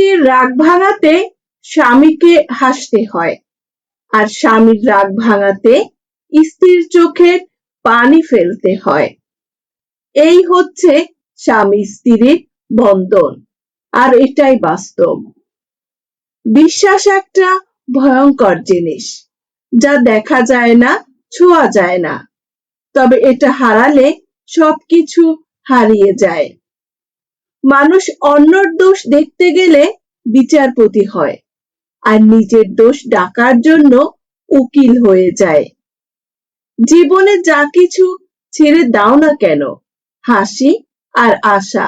স্ত্রীর রাগ ভাঙাতে স্বামীকে হাসতে হয়, আর স্বামীর রাগ ভাঙাতে স্ত্রীর চোখে পানি ফেলতে হয়। এই হচ্ছে স্বামী স্ত্রীর বন্ধন, আর এটাই বাস্তব। বিশ্বাস একটা ভয়ঙ্কর জিনিস, যা দেখা যায় না, ছোঁয়া যায় না, তবে এটা হারালে সবকিছু হারিয়ে যায়। মানুষ অন্যর দোষ দেখতে গেলে বিচারপতি হয়, আর নিজের দোষ ঢাকার জন্য উকিল হয়ে যায়। জীবনে যা কিছু ছেড়ে দাও না কেন, হাসি আর আশা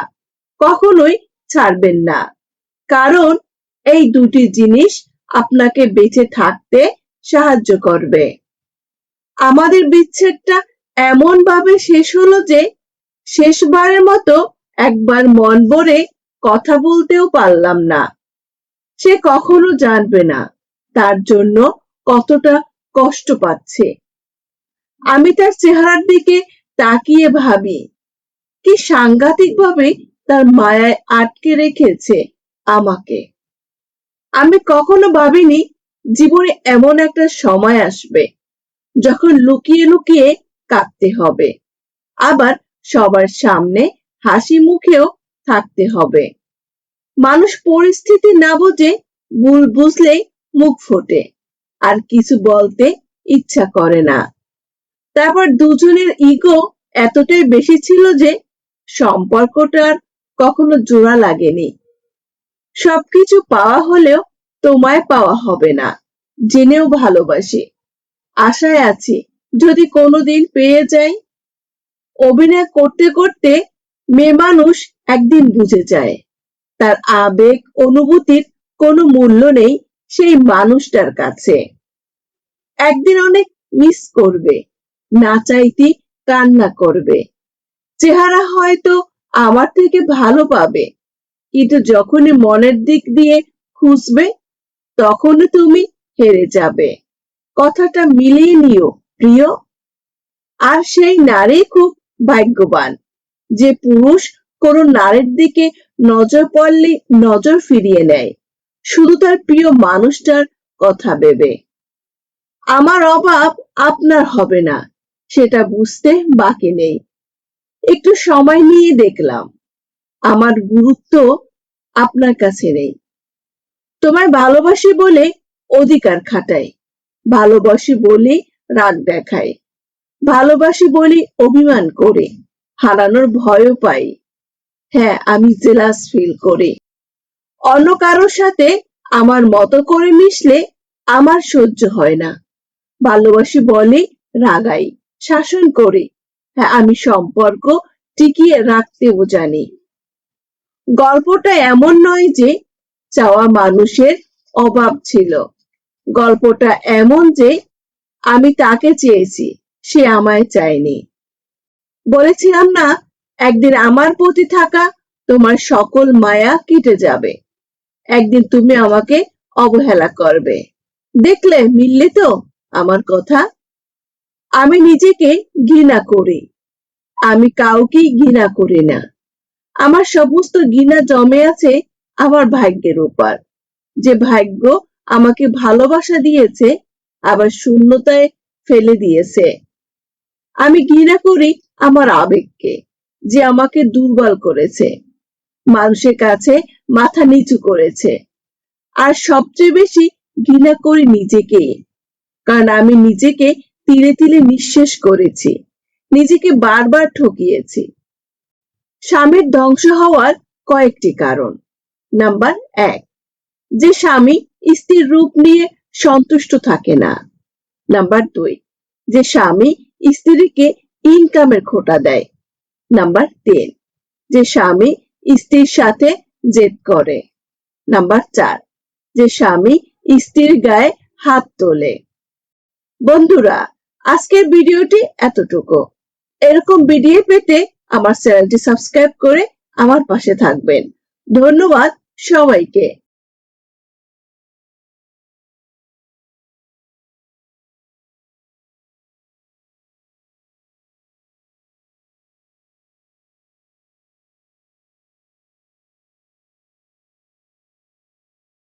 কখনোই ছাড়বেন না, কারণ এই দুটি জিনিস আপনাকে বেঁচে থাকতে সাহায্য করবে। আমাদের বিচ্ছেদটা এমন ভাবে শেষ হলো যে শেষবারের মতো একবার মন ভরে কথা বলতেও পারলাম না। সে কখনো জানবে না তার জন্য কতটা কষ্ট পাচ্ছে। আমি তার চেহারার দিকে তাকিয়ে ভাবি, কি সাংঘাতিক ভাবে তার মায়ায় আটকে রেখেছে আমাকে। আমি কখনো ভাবিনি জীবনে এমন একটা সময় আসবে যখন লুকিয়ে লুকিয়ে কাঁদতে হবে, আবার সবার সামনে হাসি মুখেও থাকতে হবে। মানুষ পরিস্থিতি না বুঝে ভুল বুঝলেই মুখ ফোটে, আর কিছু বলতে ইচ্ছা করে না। তারপর দুজনের ইগো এতটাই বেশি ছিল যে সম্পর্কটার কখনো জোড়া লাগেনি। সবকিছু পাওয়া হলেও তোমায় পাওয়া হবে না জেনেও ভালোবাসি। আশায় আছি যদি কোনোদিন পেয়ে যাই। অভিনয় করতে করতে মেয়ে মানুষ একদিন বুঝে যায় তার আবেগ অনুভূতির কোনো মূল্য নেই সেই মানুষটার কাছে। একদিন অনেক মিস করবে, না চাইতে কান্না করবে। চেহারা হয়তো আমার থেকে ভালো পাবে, কিন্তু যখনই মনের দিক দিয়ে খুঁজবে তখনই তুমি হেরে যাবে। কথাটা মিলিয়ে নিও প্রিয়। আর সেই নারী খুব ভাগ্যবান যে পুরুষ কোন নারীর দিকে নজর পড়লে নজর ফিরিয়ে নেয়, শুধু তার প্রিয় মানুষটার কথা ভেবে। আমার অভাব আপনার হবে না সেটা বুঝতে বাকি নেই। একটু সময় নিয়ে দেখলাম আমার গুরুত্ব আপনার কাছে নেই। তোমায় ভালোবাসি বলে অধিকার খাটাই, ভালোবাসি বলে রাগ দেখাই, ভালোবাসি বলে অভিমান করে, হারানোর ভয়ও পাই। হ্যাঁ, আমি জেলাস ফিল করি। অন্য কারোর সাথে আমার মতো করে মিশলে আমার সহ্য হয় না। ভালোবাসি বলে রাগাই, শাসন করি। হ্যাঁ, আমি সম্পর্ক টিকিয়ে রাখতেও জানি। গল্পটা এমন নয় যে চাওয়া মানুষের অভাব ছিল। গল্পটা এমন যে আমি তাকে চেয়েছি, সে আমায় চায়নি। বলেছিলাম না একদিন আমার প্রতি থাকা তোমার সকল মায়া কেটে যাবে, একদিন তুমি আমাকে অবহেলা করবে। দেখলে মিললে তো আমার কথা। আমি নিজেকে ঘৃণা করি, আমি কাউকেই ঘৃণা করি না। আমার সমস্ত ঘৃণা জমে আছে আমার ভাগ্যের উপর, যে ভাগ্য আমাকে ভালোবাসা দিয়েছে আবার শূন্যতায় ফেলে দিয়েছে। আমি ঘৃণা করি আমার আবেগকে, যে আমাকে দুর্বল করেছে, মানুষের কাছে মাথা নিচু করেছে। আর সবচেয়ে বেশি ঘৃণা করি নিজেকে, কারণ আমি নিজেকে তিলে তিলে নিঃশেষ করেছি, নিজেকে বারবার ঠকিয়েছি। স্বামীর ধ্বংস হওয়ার কয়েকটি কারণ। নাম্বার 1, যে স্বামী স্ত্রীর রূপ নিয়ে সন্তুষ্ট থাকে না। নাম্বার 2, যে স্বামী স্ত্রীকে ইনকামের খোঁটা দেয়। নাম্বার 3, যে স্বামী স্ত্রীর সাথে জেদ করে। নাম্বার 4, যে স্বামী স্ত্রীর গায়ে হাত তোলে। বন্ধুরা, আজকের ভিডিওটি এতটুকু। এরকম ভিডিও পেতে আমার চ্যানেলটি সাবস্ক্রাইব করে আমার পাশে থাকবেন। ধন্যবাদ সবাইকে।